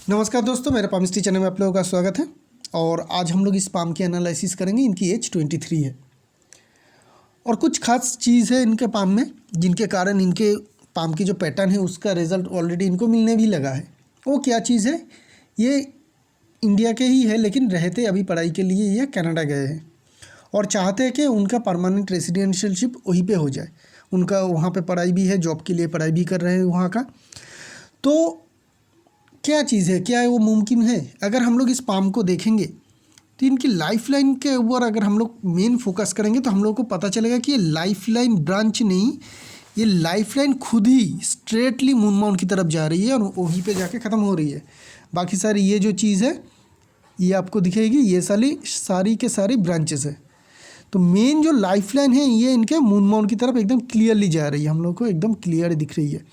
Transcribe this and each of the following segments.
नमस्कार दोस्तों, मेरे पामिस्ट्री चैनल में आप लोगों का स्वागत है। और आज हम लोग इस पाम की एनालिसिस करेंगे। इनकी एज 23 है और कुछ खास चीज़ है इनके पाम में जिनके कारण इनके पाम की जो पैटर्न है उसका रिज़ल्ट ऑलरेडी इनको मिलने भी लगा है। वो क्या चीज़ है? ये इंडिया के ही है लेकिन रहते अभी पढ़ाई के लिए ये कनाडा गए हैं और चाहते हैं कि उनका परमानेंट रेसिडेंशियलशिप वहीं पे हो जाए। उनका वहाँ पे पढ़ाई भी है, जॉब के लिए पढ़ाई भी कर रहे हैं वहाँ का। तो क्या चीज़ है, क्या है वो मुमकिन है? अगर हम लोग इस पाम को देखेंगे तो इनकी लाइफ लाइन के ऊपर अगर हम लोग मेन फोकस करेंगे तो हम लोग को पता चलेगा कि ये लाइफ लाइन ब्रांच नहीं, ये लाइफ लाइन खुद ही स्ट्रेटली मून माउंट की तरफ जा रही है और वहीं पे जाके ख़त्म हो रही है। बाकी सारी ये जो चीज़ है ये आपको दिखेगी, ये सारी के सारी ब्रांचेस है। तो मेन जो लाइफ लाइन है ये इनके मून माउंट की तरफ एकदम क्लियरली जा रही है, हम लोग को एकदम क्लियर दिख रही है।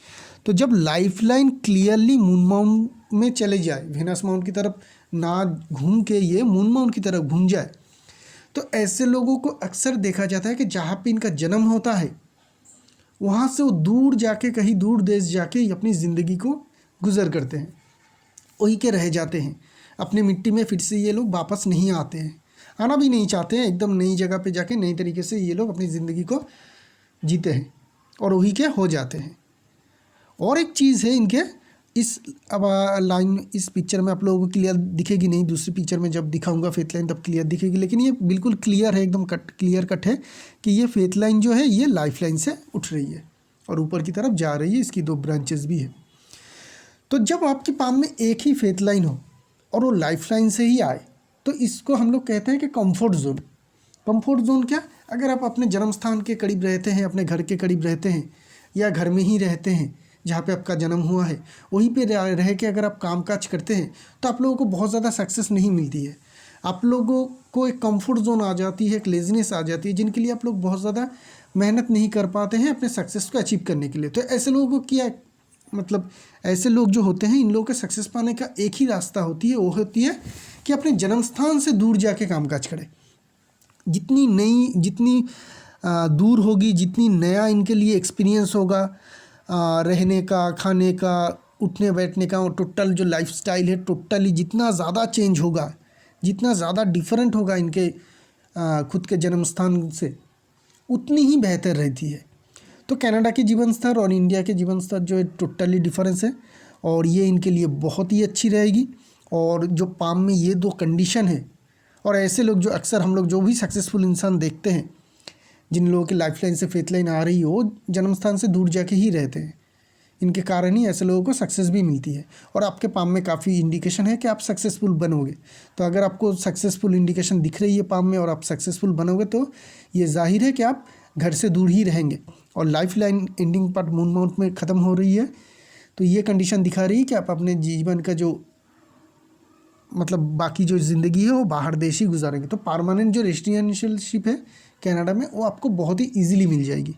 तो जब life line clearly moon mount में चले जाए, वेनस माउंट की तरफ ना घूम के ये मून माउंट की तरफ घूम जाए, तो ऐसे लोगों को अक्सर देखा जाता है कि जहाँ पे इनका जन्म होता है वहाँ से वो दूर जाके, कहीं दूर देश जाके अपनी ज़िंदगी को गुजर करते हैं, वहीं के रह जाते हैं। अपने मिट्टी में फिर से ये लोग वापस नहीं आते हैं, आना भी नहीं चाहते हैं। एकदम नई जगह पे जाके नई तरीके से ये लोग अपनी ज़िंदगी को जीते हैं और वहीं के हो जाते हैं। और एक चीज़ है इनके इस अब लाइन इस पिक्चर में आप लोगों को क्लियर दिखेगी नहीं, दूसरी पिक्चर में जब दिखाऊंगा फेथ लाइन तब क्लियर दिखेगी, लेकिन ये बिल्कुल क्लियर है, एकदम क्लियर कट है कि ये फेथ लाइन जो है ये लाइफ लाइन से उठ रही है और ऊपर की तरफ जा रही है। इसकी 2 ब्रांचेस भी है। तो जब आपके पाम में एक ही फेथ लाइन हो और वो लाइफ लाइन से ही आए तो इसको हम लोग कहते हैं कि कंफर्ट जोन। कंफर्ट जोन क्या? अगर आप अपने जन्म स्थान के करीब रहते हैं, अपने घर के करीब रहते हैं या घर में ही रहते हैं जहाँ पे आपका जन्म हुआ है, वहीं पे रह के अगर आप कामकाज करते हैं तो आप लोगों को बहुत ज़्यादा सक्सेस नहीं मिलती है। आप लोगों को एक कंफर्ट जोन आ जाती है, एक लेजीनेस आ जाती है, जिनके लिए आप लोग बहुत ज़्यादा मेहनत नहीं कर पाते हैं अपने सक्सेस को अचीव करने के लिए। तो ऐसे लोगों को क्या मतलब, ऐसे लोग जो होते हैं इन लोगों के सक्सेस पाने का एक ही रास्ता होती है, वो होती है कि अपने जन्म स्थान से दूर जाके कामकाज करें। जितनी दूर होगी, जितनी नया इनके लिए एक्सपीरियंस होगा, रहने का, खाने का, उठने बैठने का, और टोटल जो लाइफस्टाइल है टोटली जितना ज़्यादा चेंज होगा, जितना ज़्यादा डिफरेंट होगा इनके खुद के जन्म स्थान से, उतनी ही बेहतर रहती है। तो कनाडा के जीवन स्तर और इंडिया के जीवन स्तर जो है टोटली डिफरेंस है और ये इनके लिए बहुत ही अच्छी रहेगी। और जो पाम में ये 2 कंडीशन है, और ऐसे लोग जो अक्सर हम लोग जो भी सक्सेसफुल इंसान देखते हैं, जिन लोगों की लाइफ लाइन से फेथ लाइन आ रही हो, जन्म स्थान से दूर जाके ही रहते हैं। इनके कारण ही ऐसे लोगों को सक्सेस भी मिलती है। और आपके पाम में काफ़ी इंडिकेशन है कि आप सक्सेसफुल बनोगे। तो अगर आपको सक्सेसफुल इंडिकेशन दिख रही है पाम में और आप सक्सेसफुल बनोगे तो ये जाहिर है कि आप घर से दूर ही रहेंगे। और life line ending part moon mount में ख़त्म हो रही है, तो ये कंडीशन दिखा रही है कि आप अपने जीवन का जो मतलब बाकी जो ज़िंदगी है वो बाहर देश ही गुजारेंगे। तो परमानेंट जो रेसिडेंशियलशिप है कनाडा में वो आपको बहुत ही ईजिली मिल जाएगी,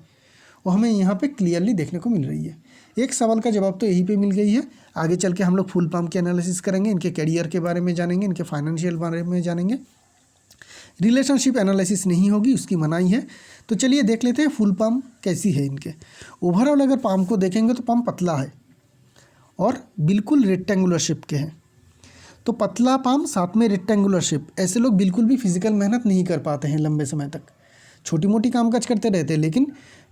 वो हमें यहाँ पे क्लियरली देखने को मिल रही है। एक सवाल का जवाब तो यहीं पे मिल गई है। आगे चल के हम लोग फुल पाम की एनालिसिस करेंगे, इनके करियर के बारे में जानेंगे, इनके फाइनेंशियल बारे में जानेंगे। रिलेशनशिप एनालिसिस नहीं होगी, उसकी मनाही है। तो चलिए देख लेते हैं फुल पाम कैसी है इनके। ओवरऑल अगर पाम को देखेंगे तो पाम पतला है और बिल्कुल रेक्टेंगुलर शेप के हैं। तो पतला पाम साथ में रेक्टेंगुलर शेप, ऐसे लोग बिल्कुल भी फिजिकल मेहनत नहीं कर पाते हैं लंबे समय तक। छोटी मोटी कामकाज करते रहते हैं लेकिन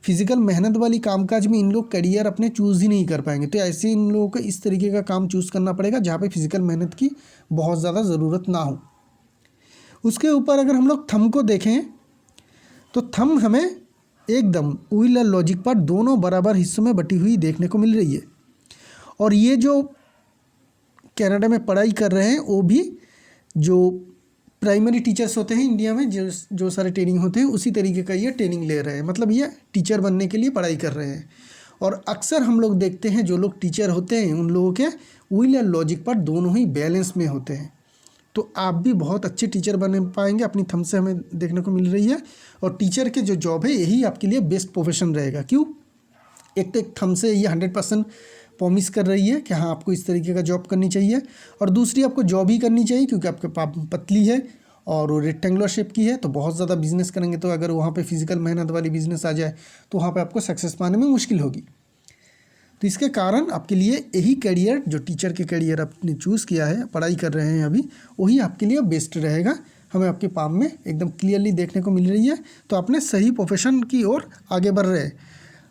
फिजिकल मेहनत वाली कामकाज में इन लोग करियर अपने चूज़ ही नहीं कर पाएंगे। तो ऐसे इन लोगों को इस तरीके का काम चूज़ करना पड़ेगा जहाँ पे फिजिकल मेहनत की बहुत ज़्यादा ज़रूरत ना हो। उसके ऊपर अगर हम लोग थंब को देखें तो थंब हमें एकदम व्हील और लॉजिक पार्ट दोनों बराबर हिस्सों में बटी हुई देखने को मिल रही है। और ये जो कनाडा में पढ़ाई कर रहे हैं वो भी जो प्राइमरी टीचर्स होते हैं इंडिया में, जो सारे ट्रेनिंग होते हैं उसी तरीके का ये ट्रेनिंग ले रहे हैं। मतलब ये टीचर बनने के लिए पढ़ाई कर रहे हैं। और अक्सर हम लोग देखते हैं जो लोग टीचर होते हैं उन लोगों के व्हील और लॉजिक पार्ट दोनों ही बैलेंस में होते हैं। तो आप भी बहुत अच्छे टीचर बन पाएंगे, अपनी थंब से हमें देखने को मिल रही है। और टीचर के जो जॉब है यही आपके लिए बेस्ट प्रोफेशन रहेगा। क्यों? एक तो एक थंब से ये 100% प्रॉमिस कर रही है कि हाँ आपको इस तरीके का जॉब करनी चाहिए, और दूसरी आपको जॉब ही करनी चाहिए क्योंकि आपके पतली है और वो रेक्टेंगुलर शेप की है। तो बहुत ज़्यादा बिजनेस करेंगे तो अगर वहाँ पे फिजिकल मेहनत वाली बिजनेस आ जाए तो वहाँ पे आपको सक्सेस पाने में मुश्किल होगी। तो इसके कारण आपके लिए यही करियर, जो टीचर के करियर आपने चूज़ किया है, पढ़ाई कर रहे हैं अभी, वही आपके लिए बेस्ट रहेगा। हमें आपके पाम में एकदम क्लियरली देखने को मिल रही है। तो आपने सही प्रोफेशन की ओर आगे बढ़ रहे हैं,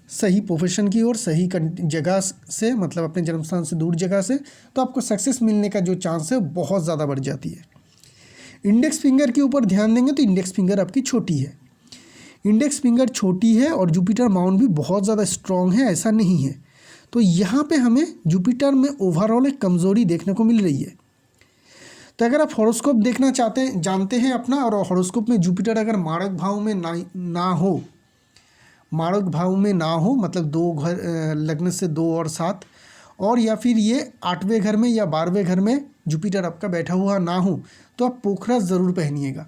सही प्रोफेशन की ओर, सही जगह से, मतलब अपने जन्म स्थान से दूर जगह से, तो आपको सक्सेस मिलने का जो चांस है बहुत ज़्यादा बढ़ जाती है। इंडेक्स फिंगर के ऊपर ध्यान देंगे तो इंडेक्स फिंगर आपकी छोटी है, इंडेक्स फिंगर छोटी है और जुपिटर माउंट भी बहुत ज़्यादा स्ट्रॉन्ग है, ऐसा नहीं है। तो यहाँ पे हमें जुपिटर में ओवरऑल एक कमज़ोरी देखने को मिल रही है। तो अगर आप हॉरोस्कोप देखना जानते हैं अपना, और हॉरोस्कोप में जुपिटर अगर मारक भाव में ना हो, मारक भाव में ना हो, मतलब 2 घर लग्न से 2 और 7, और या फिर ये 8वें घर में या 12वें घर में जुपिटर आपका बैठा हुआ ना हो, तो आप पोखरा ज़रूर पहनिएगा,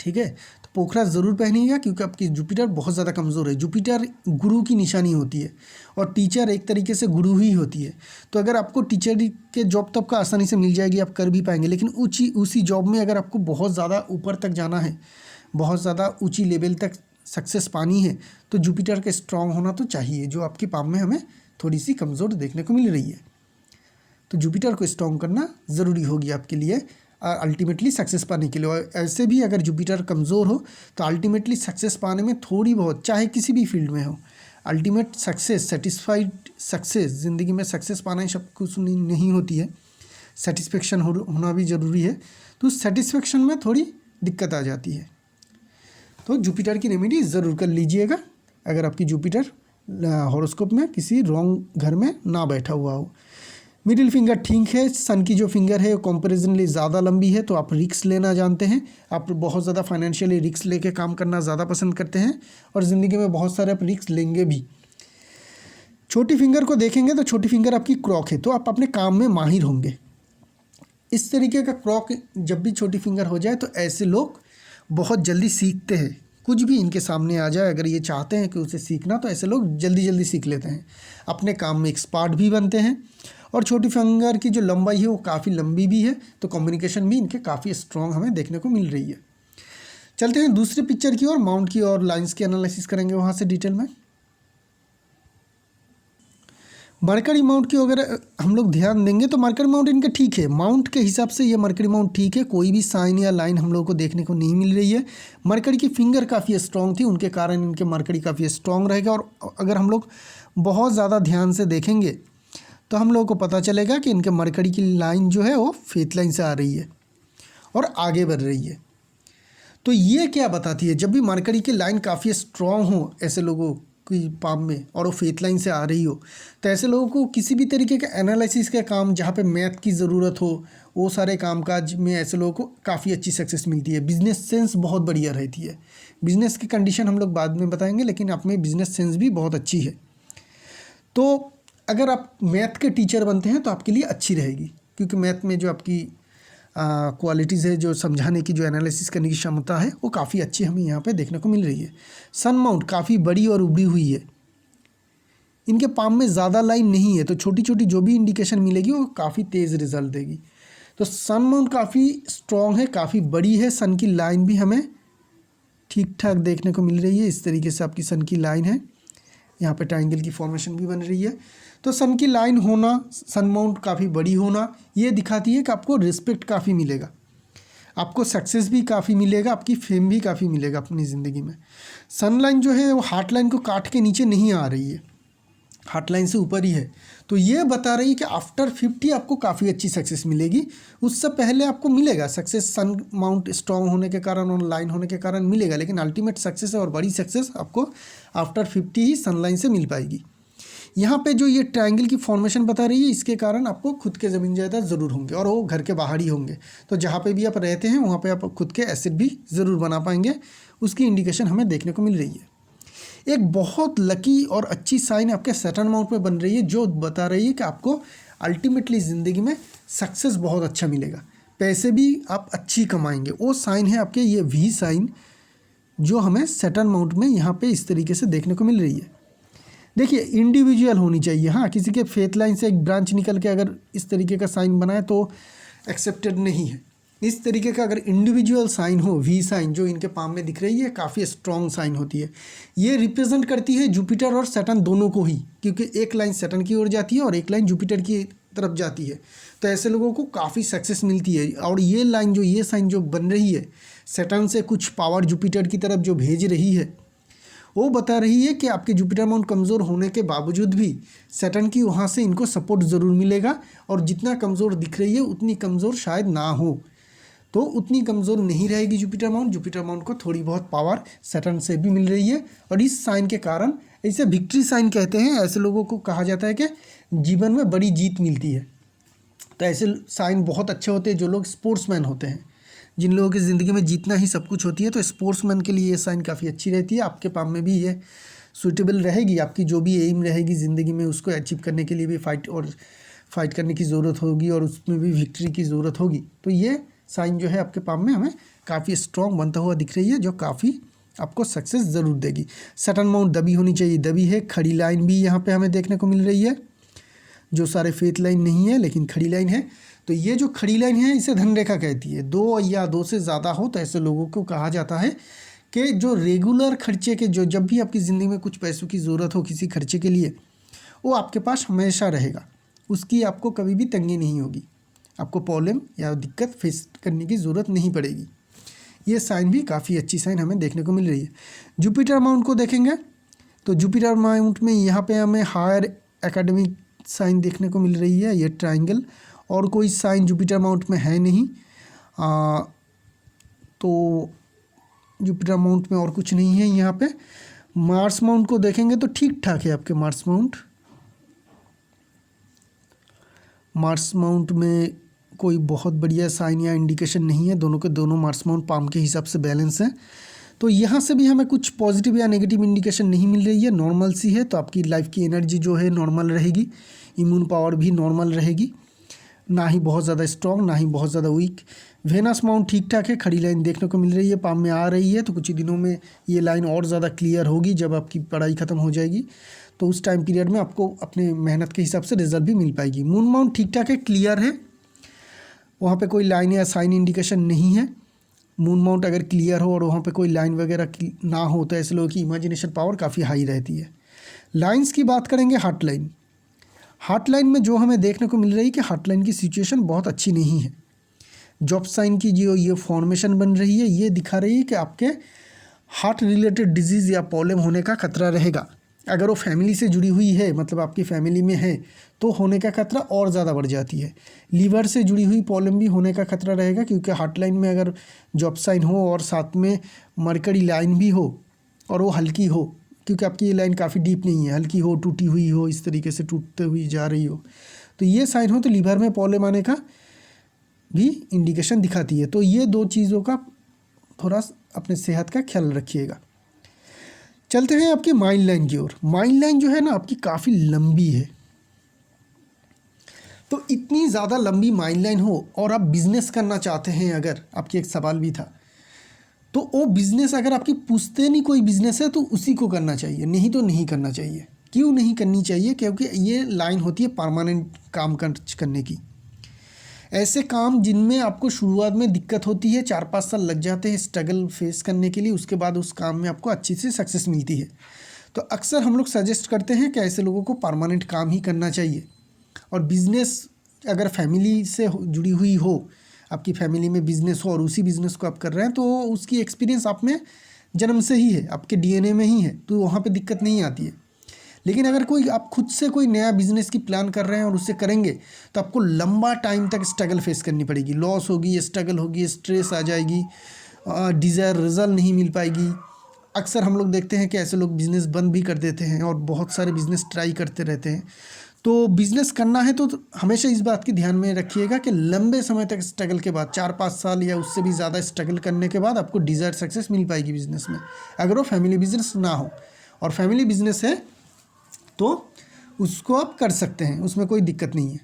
ठीक है। तो पोखरा ज़रूर पहनिएगा, क्योंकि आपकी जुपिटर बहुत ज़्यादा कमज़ोर है। जुपिटर गुरु की निशानी होती है और टीचर एक तरीके से गुरु ही होती है। तो अगर आपको टीचर के जॉब तो आपका आसानी से मिल जाएगी, आप कर भी पाएंगे, लेकिन उसी जॉब में अगर आपको बहुत ज़्यादा ऊपर तक जाना है, बहुत ज़्यादा ऊँची लेवल तक सक्सेस पानी है, तो जुपिटर का स्ट्रांग होना तो चाहिए, जो आपकी पाम में हमें थोड़ी सी कमज़ोर देखने को मिल रही है। तो जुपिटर को स्ट्रांग करना ज़रूरी होगी आपके लिए अल्टीमेटली सक्सेस पाने के लिए। और ऐसे भी अगर जुपिटर कमज़ोर हो तो अल्टीमेटली सक्सेस पाने में थोड़ी बहुत, चाहे किसी भी फील्ड में हो, अल्टीमेट सक्सेस, सेटिस्फाइड सक्सेस, ज़िंदगी में सक्सेस पाना ही सब कुछ नहीं होती है, सेटिस्फेक्शन होना भी ज़रूरी है। तो सेटिस्फेक्शन में थोड़ी दिक्कत आ जाती है। तो जुपिटर की रेमेडी ज़रूर कर लीजिएगा अगर आपकी जुपिटर हॉरोस्कोप में किसी रॉन्ग घर में ना बैठा हुआ हो। मिडिल फिंगर ठीक है, सन की जो फिंगर है वो कंपेरिजनली ज़्यादा लंबी है, तो आप रिक्स लेना जानते हैं, आप बहुत ज़्यादा फाइनेंशियली रिक्स लेके काम करना ज़्यादा पसंद करते हैं, और ज़िंदगी में बहुत सारे आप रिक्स लेंगे भी। छोटी फिंगर को देखेंगे तो छोटी फिंगर आपकी क्रॉक है, तो आप अपने काम में माहिर होंगे। इस तरीके का क्रॉक जब भी छोटी फिंगर हो जाए तो ऐसे लोग बहुत जल्दी सीखते हैं, कुछ भी इनके सामने आ जाए, अगर ये चाहते हैं कि उसे सीखना, तो ऐसे लोग जल्दी जल्दी सीख लेते हैं, अपने काम में एक्सपर्ट भी बनते हैं। और छोटी फिंगर की जो लंबाई है वो काफ़ी लंबी भी है, तो कम्युनिकेशन भी इनके काफ़ी स्ट्रॉन्ग हमें देखने को मिल रही है। चलते हैं दूसरे पिक्चर की ओर, माउंट की और लाइंस की एनालिसिस करेंगे वहाँ से डिटेल में। मरकरी माउंट की अगर हम लोग ध्यान देंगे तो मरकरी माउंट इनका ठीक है, माउंट के हिसाब से ये मरकरी माउंट ठीक है, कोई भी साइन या लाइन हम लोगों को देखने को नहीं मिल रही है। मरकरी की फिंगर काफ़ी स्ट्रॉन्ग थी, उनके कारण इनके मरकरी काफ़ी स्ट्रॉन्ग रहेगा। और अगर हम लोग बहुत ज़्यादा ध्यान से देखेंगे तो हम लोगों को पता चलेगा कि इनके मरकरी की लाइन जो है वो फेथ लाइन से आ रही है और आगे बढ़ रही है। तो ये क्या बताती है, जब भी मरकरी की लाइन काफ़ी स्ट्रॉन्ग हो ऐसे लोगों की पाम में और वो फेथ लाइन से आ रही हो, तो ऐसे लोगों को किसी भी तरीके का एनालिसिस का काम, जहाँ पे मैथ की ज़रूरत हो, वो सारे कामकाज में ऐसे लोगों को काफ़ी अच्छी सक्सेस मिलती है। बिजनेस सेंस बहुत बढ़िया रहती है। बिजनेस की कंडीशन हम लोग बाद में बताएंगे, लेकिन आप में बिजनेस सेंस भी बहुत अच्छी है। तो अगर आप मैथ के टीचर बनते हैं तो आपके लिए अच्छी रहेगी, क्योंकि मैथ में जो आपकी क्वालिटीज़ है, जो समझाने की, जो एनालिसिस करने की क्षमता है, वो काफ़ी अच्छी हमें यहाँ पे देखने को मिल रही है। सन माउंट काफ़ी बड़ी और उभरी हुई है, इनके पाम में ज़्यादा लाइन नहीं है, तो छोटी छोटी जो भी इंडिकेशन मिलेगी वो काफ़ी तेज़ रिजल्ट देगी। तो सन माउंट काफ़ी स्ट्रॉन्ग है, काफ़ी बड़ी है, सन की लाइन भी हमें ठीक ठाक देखने को मिल रही है। इस तरीके से आपकी सन की लाइन है, यहाँ पे ट्रायंगल की फॉर्मेशन भी बन रही है। तो सन की लाइन होना, सन माउंट काफ़ी बड़ी होना, ये दिखाती है कि आपको रिस्पेक्ट काफ़ी मिलेगा, आपको सक्सेस भी काफ़ी मिलेगा, आपकी फेम भी काफ़ी मिलेगा अपनी ज़िंदगी में। सन लाइन जो है वो हार्ट लाइन को काट के नीचे नहीं आ रही है, हार्ट लाइन से ऊपर ही है। तो ये बता रही है कि आफ्टर 50 आपको काफ़ी अच्छी सक्सेस मिलेगी, उससे पहले आपको मिलेगा सक्सेस, सन माउंट स्ट्रॉन्ग होने के कारण और लाइन होने के कारण मिलेगा, लेकिन अल्टीमेट सक्सेस और बड़ी सक्सेस आपको आफ्टर 50 ही सन लाइन से मिल पाएगी। यहाँ पे जो ये ट्रायंगल की फॉर्मेशन बता रही है, इसके कारण आपको खुद के ज़मीन जायदाद ज़रूर होंगे, और वो घर के बाहर ही होंगे। तो जहाँ पे भी आप रहते हैं वहाँ पे आप खुद के एसेट भी ज़रूर बना पाएंगे, उसकी इंडिकेशन हमें देखने को मिल रही है। एक बहुत लकी और अच्छी साइन आपके सैटर्न माउंट पे बन रही है, जो बता रही है कि आपको अल्टीमेटली ज़िंदगी में सक्सेस बहुत अच्छा मिलेगा, पैसे भी आप अच्छी कमाएंगे। वो साइन है आपके ये वी साइन, जो हमें सैटर्न माउंट में यहाँ पे इस तरीके से देखने को मिल रही है। देखिए इंडिविजुअल होनी चाहिए, हाँ, किसी के फेथ लाइन से एक ब्रांच निकल के अगर इस तरीके का साइन बनाए तो एक्सेप्टेड नहीं है। इस तरीके का अगर इंडिविजुअल साइन हो, वी साइन जो इनके पाम में दिख रही है, काफ़ी स्ट्रॉन्ग साइन होती है। ये रिप्रेजेंट करती है जुपिटर और सैटर्न दोनों को ही, क्योंकि एक लाइन सैटर्न की ओर जाती है और एक लाइन जुपिटर की तरफ जाती है। तो ऐसे लोगों को काफ़ी सक्सेस मिलती है। और ये लाइन जो, ये साइन जो बन रही है, सैटर्न से कुछ पावर जुपिटर की तरफ जो भेज रही है, वो बता रही है कि आपके जुपिटर माउंट कमज़ोर होने के बावजूद भी सैटर्न की वहाँ से इनको सपोर्ट ज़रूर मिलेगा। और जितना कमज़ोर दिख रही है उतनी कमज़ोर शायद ना हो, तो उतनी कमज़ोर नहीं रहेगी जुपिटर माउंट। जुपिटर माउंट को थोड़ी बहुत पावर सैटर्न से भी मिल रही है। और इस साइन के कारण इसे विक्ट्री साइन कहते हैं। ऐसे लोगों को कहा जाता है कि जीवन में बड़ी जीत मिलती है। तो ऐसे साइन बहुत अच्छे होते हैं जो लोग स्पोर्ट्समैन होते हैं, जिन लोगों की ज़िंदगी में जीतना ही सब कुछ होती है। तो स्पोर्ट्समैन के लिए ये साइन काफ़ी अच्छी रहती है। आपके पाम में भी ये सूटेबल रहेगी। आपकी जो भी एम रहेगी ज़िंदगी में, उसको अचीव करने के लिए भी फाइट करने की ज़रूरत होगी और उसमें भी विक्ट्री की ज़रूरत होगी। तो ये साइन जो है आपके पाम में हमें काफ़ी स्ट्रॉन्ग बनता हुआ दिख रही है, जो काफ़ी आपको सक्सेस ज़रूर देगी। सैटर्न माउंट दबी होनी चाहिए, दबी है। खड़ी लाइन भी यहाँ पे हमें देखने को मिल रही है, जो सारे फेथ लाइन नहीं है लेकिन खड़ी लाइन है। तो ये जो खड़ी लाइन है इसे धन रेखा कहती है। 2 या 2 से ज़्यादा हो तो ऐसे लोगों को कहा जाता है कि जो रेगुलर खर्चे के, जो जब भी आपकी ज़िंदगी में कुछ पैसों की ज़रूरत हो किसी खर्चे के लिए, वो आपके पास हमेशा रहेगा, उसकी आपको कभी भी तंगी नहीं होगी, आपको प्रॉब्लम या दिक्कत फेस करने की ज़रूरत नहीं पड़ेगी। ये साइन भी काफ़ी अच्छी साइन हमें देखने को मिल रही है। जुपिटर माउंट को देखेंगे तो जुपिटर माउंट में यहाँ पे हमें हायर एकेडमिक साइन देखने को मिल रही है, ये ट्रायंगल। और कोई साइन जुपिटर माउंट में है नहीं। तो जुपिटर माउंट में और कुछ नहीं है यहाँ पे। मार्स माउंट को देखेंगे तो ठीक ठाक है आपके मार्स माउंट। मार्स माउंट में कोई बहुत बढ़िया साइन या इंडिकेशन नहीं है। दोनों के दोनों मार्स माउंट पाम के हिसाब से बैलेंस है। तो यहाँ से भी हमें कुछ पॉजिटिव या नेगेटिव इंडिकेशन नहीं मिल रही है, नॉर्मल सी है। तो आपकी लाइफ की एनर्जी जो है नॉर्मल रहेगी, इम्यून पावर भी नॉर्मल रहेगी, ना ही बहुत ज़्यादा स्ट्रॉन्ग ना ही बहुत ज़्यादा वीक। वेनस माउंट ठीक ठाक है, खड़ी लाइन देखने को मिल रही है, पाम में आ रही है। तो कुछ ही दिनों में ये लाइन और ज़्यादा क्लियर होगी, जब आपकी पढ़ाई ख़त्म हो जाएगी तो उस टाइम पीरियड में आपको अपने मेहनत के हिसाब से रिजल्ट भी मिल पाएगी। मून माउंट ठीक ठाक है, क्लियर है, वहाँ पे कोई लाइन या साइन इंडिकेशन नहीं है। मून माउंट अगर क्लियर हो और वहाँ पे कोई लाइन वगैरह ना हो तो ऐसे लोगों की इमेजिनेशन पावर काफ़ी हाई रहती है। लाइंस की बात करेंगे, हार्ट लाइन। हार्ट लाइन में जो हमें देखने को मिल रही है कि हार्ट लाइन की सिचुएशन बहुत अच्छी नहीं है। जॉब साइन की जो ये फॉर्मेशन बन रही है, ये दिखा रही है कि आपके हार्ट रिलेटेड डिजीज़ या प्रॉब्लम होने का खतरा रहेगा। अगर वो फैमिली से जुड़ी हुई है, मतलब आपकी फैमिली में है, तो होने का खतरा और ज़्यादा बढ़ जाती है। लीवर से जुड़ी हुई प्रॉब्लम भी होने का खतरा रहेगा, क्योंकि हार्ट लाइन में अगर जॉब साइन हो और साथ में मरकरी लाइन भी हो और वो हल्की हो, क्योंकि आपकी ये लाइन काफ़ी डीप नहीं है, हल्की हो, टूटी हुई हो, इस तरीके से टूटते हुई जा रही हो, तो ये साइन हो तो लीवर में प्रॉब्लम आने का भी इंडिकेशन दिखाती है। तो ये 2 चीज़ों का थोड़ा अपने सेहत का ख्याल रखिएगा। चलते हैं आपकी माइंड लाइन की ओर। माइंड लाइन जो है ना आपकी काफ़ी लंबी है। तो इतनी ज़्यादा लंबी माइंड लाइन हो और आप बिज़नेस करना चाहते हैं, अगर आपकी एक सवाल भी था, तो वो बिज़नेस अगर आपकी पुश्तैनी कोई बिज़नेस है तो उसी को करना चाहिए, नहीं तो नहीं करना चाहिए। क्यों नहीं करनी चाहिए? क्योंकि ये लाइन होती है परमानेंट काम करने की। ऐसे काम जिनमें आपको शुरुआत में दिक्कत होती है, 4-5 साल लग जाते हैं स्ट्रगल फेस करने के लिए, उसके बाद उस काम में आपको अच्छी सी सक्सेस मिलती है। तो अक्सर हम लोग सजेस्ट करते हैं कि ऐसे लोगों को परमानेंट काम ही करना चाहिए। और बिज़नेस अगर फैमिली से जुड़ी हुई हो, आपकी फैमिली में बिज़नेस हो और उसी बिज़नेस को आप कर रहे हैं, तो उसकी एक्सपीरियंस आप में जन्म से ही है, आपके डीएनए में ही है, तो वहाँ पे दिक्कत नहीं आती है। लेकिन अगर कोई आप खुद से कोई नया बिज़नेस की प्लान कर रहे हैं और उससे करेंगे, तो आपको लंबा टाइम तक स्ट्रगल फेस करनी पड़ेगी। लॉस होगी, स्ट्रगल होगी, स्ट्रेस आ जाएगी, डिज़ायर रिजल्ट नहीं मिल पाएगी। अक्सर हम लोग देखते हैं कि ऐसे लोग बिज़नेस बंद भी कर देते हैं और बहुत सारे बिज़नेस ट्राई करते रहते हैं। तो बिज़नेस करना है तो हमेशा इस बात की ध्यान में रखिएगा कि लंबे समय तक स्ट्रगल के बाद, 4-5 साल या उससे भी ज़्यादा स्ट्रगल करने के बाद आपको डिज़ायर सक्सेस मिल पाएगी बिज़नेस में, अगर वो फैमिली बिज़नेस ना हो। और फैमिली बिज़नेस है तो उसको आप कर सकते हैं, उसमें कोई दिक्कत नहीं है।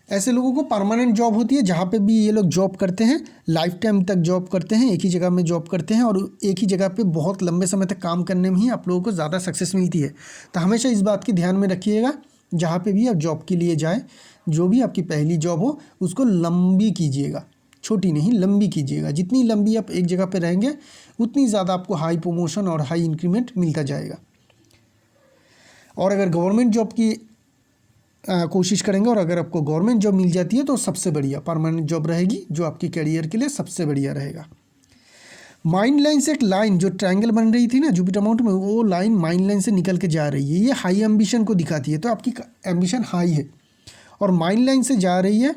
ऐसे लोगों को परमानेंट जॉब होती है, जहाँ पे भी ये लोग जॉब करते हैं, लाइफ टाइम तक जॉब करते हैं, एक ही जगह में जॉब करते हैं और एक ही जगह पे बहुत लंबे समय तक काम करने में ही आप लोगों को ज़्यादा सक्सेस मिलती है। तो हमेशा इस बात की ध्यान में रखिएगा, जहाँ पे भी आप जॉब के लिए जाएँ, जो भी आपकी पहली जॉब हो उसको लंबी कीजिएगा, छोटी नहीं, लंबी कीजिएगा। जितनी लंबी आप एक जगह पे रहेंगे उतनी ज़्यादा आपको हाई प्रमोशन और हाई इंक्रीमेंट मिलता जाएगा। और अगर गवर्नमेंट जॉब की कोशिश करेंगे और अगर आपको गवर्नमेंट जॉब मिल जाती है तो सबसे बढ़िया परमानेंट जॉब रहेगी, जो आपके करियर के लिए सबसे बढ़िया रहेगा। माइंड लाइन से एक लाइन जो ट्रायंगल बन रही थी ना जुपिटर माउंट में, वो लाइन माइंड लाइन से निकल के जा रही है। ये हाई एम्बिशन को दिखाती है, तो आपकी एम्बिशन हाई है और माइंड लाइन से जा रही है,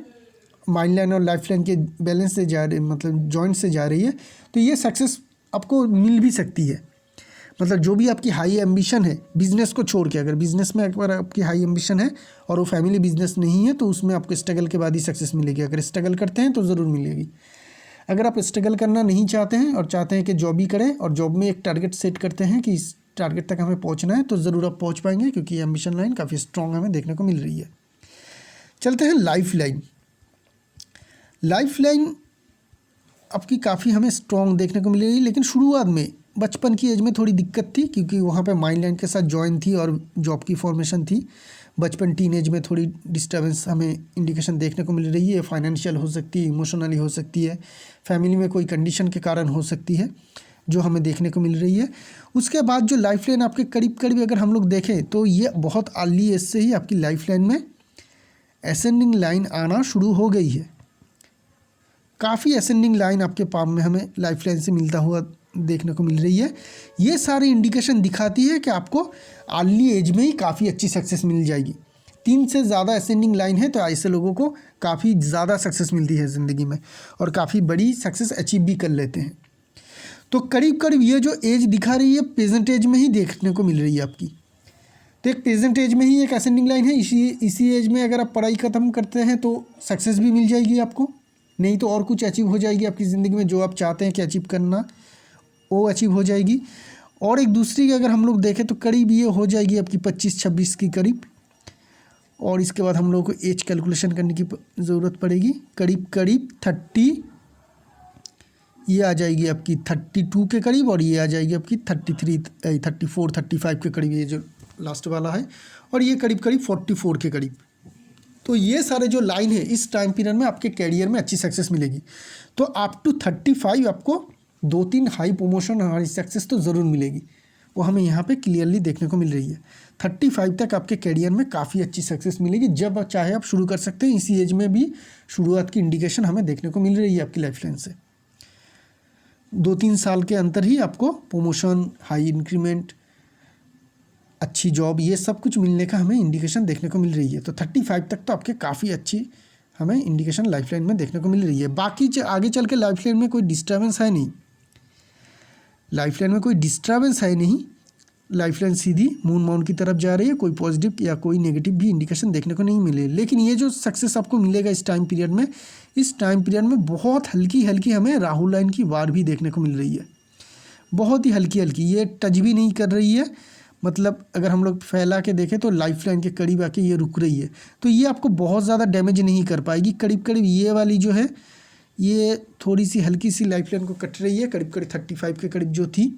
माइंड लाइन और लाइफ लाइन के बैलेंस से जा रही है, मतलब जॉइंट से जा रही है। तो ये सक्सेस आपको मिल भी सकती है। मतलब जो भी आपकी हाई एम्बिशन है, बिजनेस को छोड़ के, अगर बिजनेस में एक बार आपकी हाई एम्बिशन है और वो फैमिली बिजनेस नहीं है तो उसमें आपको स्ट्रगल के बाद ही सक्सेस मिलेगी। अगर स्ट्रगल करते हैं तो ज़रूर मिलेगी। अगर आप स्ट्रगल करना नहीं चाहते हैं और चाहते हैं कि जॉब ही करें और जॉब में एक टारगेट सेट करते हैं कि इस टारगेट तक हमें पहुंचना है, तो ज़रूर आप पहुंच पाएंगे, क्योंकि एम्बिशन लाइन काफ़ी स्ट्रॉन्ग हमें देखने को मिल रही है। चलते हैं लाइफ लाइन। लाइफ लाइन आपकी काफ़ी हमें स्ट्रॉन्ग देखने को मिल रही है, लेकिन शुरुआत में बचपन की एज में थोड़ी दिक्कत थी, क्योंकि वहाँ पे माइंड लाइन के साथ जॉइन थी और जॉब की फॉर्मेशन थी। बचपन टीनेज में थोड़ी डिस्टर्बेंस हमें इंडिकेशन देखने को मिल रही है। फाइनेंशियल हो सकती है, इमोशनली हो सकती है, फैमिली में कोई कंडीशन के कारण हो सकती है, जो हमें देखने को मिल रही है। उसके बाद जो लाइफ लाइन आपके करीब करीब अगर हम लोग देखें तो ये बहुत अर्ली एज से ही आपकी लाइफ लाइन में असेंडिंग लाइन आना शुरू हो गई है। काफ़ी असेंडिंग लाइन आपके पाम में हमें लाइफ लाइन से मिलता हुआ देखने को मिल रही है। ये सारी इंडिकेशन दिखाती है कि आपको अर्ली एज में ही काफ़ी अच्छी सक्सेस मिल जाएगी। 3 से ज़्यादा असेंडिंग लाइन है तो ऐसे लोगों को काफ़ी ज़्यादा सक्सेस मिलती है ज़िंदगी में और काफ़ी बड़ी सक्सेस अचीव भी कर लेते हैं। तो करीब करीब ये जो एज दिखा रही है प्रेजेंट एज में ही देखने को मिल रही है आपकी। तो एक प्रेजेंट एज में ही एक असेंडिंग लाइन है। इसी एज में अगर आप पढ़ाई ख़त्म करते हैं तो सक्सेस भी मिल जाएगी आपको, नहीं तो और कुछ अचीव हो जाएगी आपकी ज़िंदगी में, जो आप चाहते हैं कि अचीव करना वो अचीव हो जाएगी। और एक दूसरी अगर हम लोग देखें तो करीब ये हो जाएगी आपकी 25-26 की करीब। और इसके बाद हम लोग को एज कैलकुलेशन करने की ज़रूरत पड़ेगी। करीब करीब 30 ये आ जाएगी आपकी 32 के करीब, और ये आ जाएगी आपकी 33 34 35 के करीब, ये जो लास्ट वाला है, और ये करीब करीब 44 के करीब। तो ये सारे जो लाइन है इस टाइम पीरियड में आपके कैरियर में अच्छी सक्सेस मिलेगी। तो अप टू 35 आपको 2-3 हाई प्रमोशन और हाई सक्सेस तो ज़रूर मिलेगी, वो हमें यहाँ पे क्लियरली देखने को मिल रही है। 35 तक आपके कैरियर में काफ़ी अच्छी सक्सेस मिलेगी, जब चाहे आप शुरू कर सकते हैं। इसी एज में भी शुरुआत की इंडिकेशन हमें देखने को मिल रही है आपकी लाइफ लाइन से। 2-3 साल के अंतर ही आपको प्रमोशन, हाई इंक्रीमेंट, अच्छी जॉब, ये सब कुछ मिलने का हमें इंडिकेशन देखने को मिल रही है। तो 35 तक तो आपके काफ़ी अच्छी हमें इंडिकेशन लाइफ लाइन में देखने को मिल रही है। बाकी आगे चल के लाइफ लाइन में कोई डिस्टर्बेंस है नहीं, लाइफ लाइन में कोई डिस्टर्बेंस है नहीं। लाइफ लाइन सीधी मून माउंट की तरफ जा रही है, कोई पॉजिटिव या कोई नेगेटिव भी इंडिकेशन देखने को नहीं मिले। लेकिन ये जो सक्सेस आपको मिलेगा इस टाइम पीरियड में, इस टाइम पीरियड में बहुत हल्की हल्की हमें राहु लाइन की वार भी देखने को मिल रही है। बहुत ही हल्की हल्की, ये टच भी नहीं कर रही है। मतलब अगर हम लोग फैला के देखें तो लाइफ लाइन के करीब आके ये रुक रही है, तो ये आपको बहुत ज़्यादा डैमेज नहीं कर पाएगी। करीब करीब ये वाली जो है ये थोड़ी सी हल्की सी लाइफ लाइन को कट रही है, करीब करीब 35 के करीब जो थी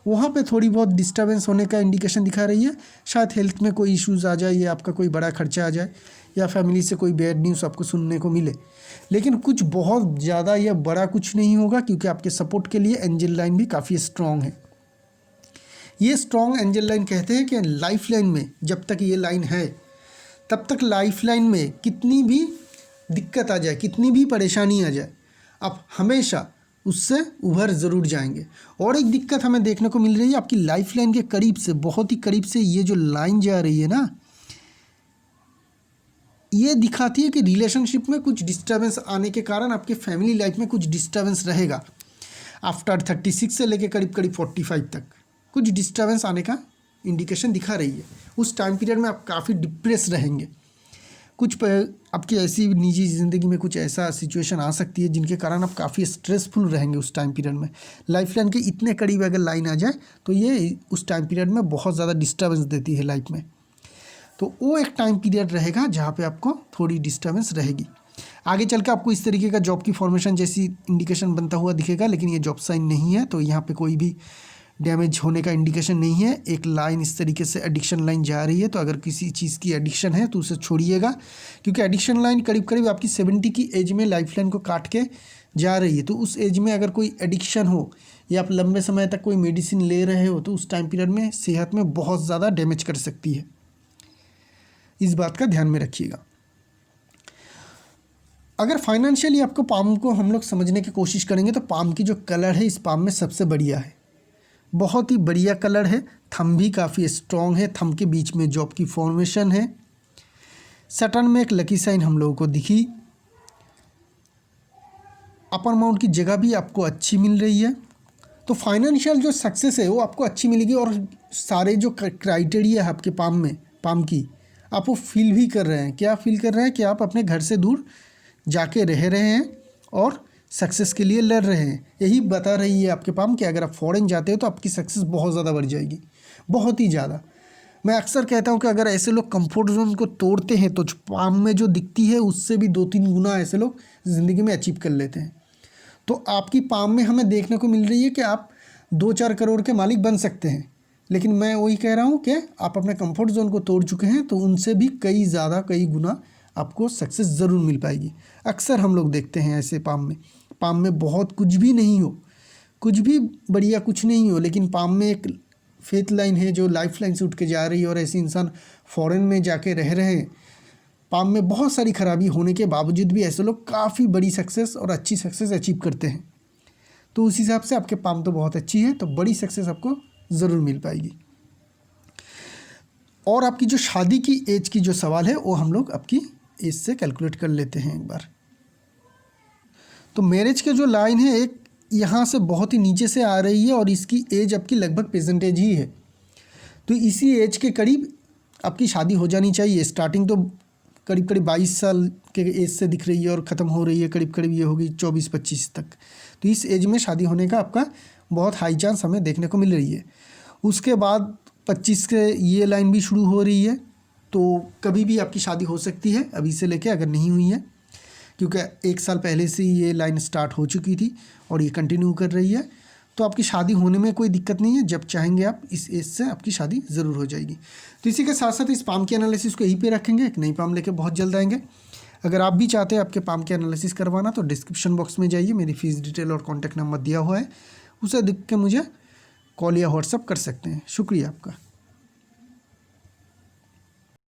वहाँ पे थोड़ी बहुत डिस्टर्बेंस होने का इंडिकेशन दिखा रही है। शायद हेल्थ में कोई इश्यूज़ आ जाए, या आपका कोई बड़ा खर्चा आ जाए, या फैमिली से कोई बैड न्यूज़ आपको सुनने को मिले, लेकिन कुछ बहुत ज़्यादा या बड़ा कुछ नहीं होगा, क्योंकि आपके सपोर्ट के लिए एंजल लाइन भी काफ़ी स्ट्रॉन्ग है। ये स्ट्रॉन्ग एंजल लाइन कहते हैं कि लाइफ लाइन में जब तक ये लाइन है तब तक लाइफ लाइन में कितनी भी दिक्कत आ जाए, कितनी भी परेशानी आ जाए, आप हमेशा उससे उभर ज़रूर जाएंगे। और एक दिक्कत हमें देखने को मिल रही है आपकी लाइफ लाइन के करीब से, बहुत ही करीब से ये जो लाइन जा रही है ना, ये दिखाती है कि रिलेशनशिप में कुछ डिस्टर्बेंस आने के कारण आपके फैमिली लाइफ में कुछ डिस्टर्बेंस रहेगा। आफ्टर 36 से लेकर करीब करीब 45 तक कुछ डिस्टर्बेंस आने का इंडिकेशन दिखा रही है। उस टाइम पीरियड में आप काफ़ी डिप्रेस रहेंगे। कुछ आपकी ऐसी निजी ज़िंदगी में कुछ ऐसा सिचुएशन आ सकती है जिनके कारण आप काफ़ी स्ट्रेसफुल रहेंगे उस टाइम पीरियड में। लाइफ लाइन के इतने करीब अगर लाइन आ जाए तो ये उस टाइम पीरियड में बहुत ज़्यादा डिस्टर्बेंस देती है लाइफ में। तो वो एक टाइम पीरियड रहेगा जहाँ पे आपको थोड़ी डिस्टर्बेंस रहेगी। आगे चल के आपको इस तरीके का जॉब की फॉर्मेशन जैसी इंडिकेशन बनता हुआ दिखेगा, लेकिन ये जॉब साइन नहीं है, तो यहाँ पे कोई भी डैमेज होने का इंडिकेशन नहीं है। एक लाइन इस तरीके से एडिक्शन लाइन जा रही है, तो अगर किसी चीज़ की एडिक्शन है तो उसे छोड़िएगा, क्योंकि एडिक्शन लाइन करीब करीब आपकी 70 की एज में लाइफ लाइन को काट के जा रही है। तो उस एज में अगर कोई एडिक्शन हो या आप लंबे समय तक कोई मेडिसिन ले रहे हो तो उस टाइम पीरियड में सेहत में बहुत ज़्यादा डैमेज कर सकती है। इस बात का ध्यान में रखिएगा। अगर फाइनेंशियली आपको पाम को हम लोग समझने की कोशिश करेंगे तो पाम की जो कलर है इस पाम में सबसे बढ़िया है, बहुत ही बढ़िया कलर है। थंब भी काफ़ी स्ट्रॉन्ग है, थंब के बीच में जॉब की फॉर्मेशन है। सटर्न में एक लकी साइन हम लोगों को दिखी। अपर माउंट की जगह भी आपको अच्छी मिल रही है। तो फाइनेंशियल जो सक्सेस है वो आपको अच्छी मिलेगी, और सारे जो क्राइटेरिया है आपके पाम में, पाम की, आप वो फील भी कर रहे हैं। क्या फील कर रहे हैं कि आप अपने घर से दूर जाके रह रहे हैं और सक्सेस के लिए लड़ रहे हैं। यही बता रही है आपके पाम कि अगर आप फॉरेन जाते हो तो आपकी सक्सेस बहुत ज़्यादा बढ़ जाएगी, बहुत ही ज़्यादा। मैं अक्सर कहता हूँ कि अगर ऐसे लोग कंफर्ट जोन को तोड़ते हैं तो पाम में जो दिखती है उससे भी 2-3 गुना ऐसे लोग ज़िंदगी में अचीव कर लेते हैं। तो आपकी पाम में हमें देखने को मिल रही है कि आप 2-4 करोड़ के मालिक बन सकते हैं, लेकिन मैं वही कह रहा हूँ कि आप अपने कंफर्ट जोन को तोड़ चुके हैं, तो उनसे भी कई ज़्यादा, कई गुना आपको सक्सेस ज़रूर मिल पाएगी। अक्सर हम लोग देखते हैं ऐसे पाम में बहुत कुछ भी नहीं हो, कुछ भी बढ़िया कुछ नहीं हो, लेकिन पाम में एक फेथ लाइन है जो लाइफ लाइन से उठ के जा रही है, और ऐसे इंसान फॉरेन में जाके रह रहे हैं। पाम में बहुत सारी खराबी होने के बावजूद भी ऐसे लोग काफ़ी बड़ी सक्सेस और अच्छी सक्सेस अचीव करते हैं। तो उस हिसाब से आपके पाम तो बहुत अच्छी है, तो बड़ी सक्सेस आपको ज़रूर मिल पाएगी। और आपकी जो शादी की एज की जो सवाल है वो हम लोग आपकी एज से कैलकुलेट कर लेते हैं एक बार। तो मैरिज के जो लाइन है एक यहाँ से बहुत ही नीचे से आ रही है, और इसकी एज आपकी लगभग प्रेजेंट एज ही है। तो इसी एज के करीब आपकी शादी हो जानी चाहिए। स्टार्टिंग तो करीब करीब 22 साल के एज से दिख रही है और ख़त्म हो रही है करीब करीब ये होगी 24-25 तक। तो इस एज में शादी होने का आपका बहुत हाई चांस हमें देखने को मिल रही है। उसके बाद 25 के ये लाइन भी शुरू हो रही है, तो कभी भी आपकी शादी हो सकती है अभी से लेके, अगर नहीं हुई है, क्योंकि 1 साल पहले से ये लाइन स्टार्ट हो चुकी थी और ये कंटिन्यू कर रही है। तो आपकी शादी होने में कोई दिक्कत नहीं है, जब चाहेंगे आप इस एज से आपकी शादी ज़रूर हो जाएगी। तो इसी के साथ साथ इस पाम के एनालिसिस को यहीं पे रखेंगे, एक नई पाम लेके बहुत जल्द आएंगे। अगर आप भी चाहते हैं आपके पाम के एनालिसिस करवाना तो डिस्क्रिप्शन बॉक्स में जाइए, मेरी फ़ीस डिटेल और कॉन्टैक्ट नंबर दिया हुआ है, उसे देख के मुझे कॉल या व्हाट्सअप कर सकते हैं। शुक्रिया आपका।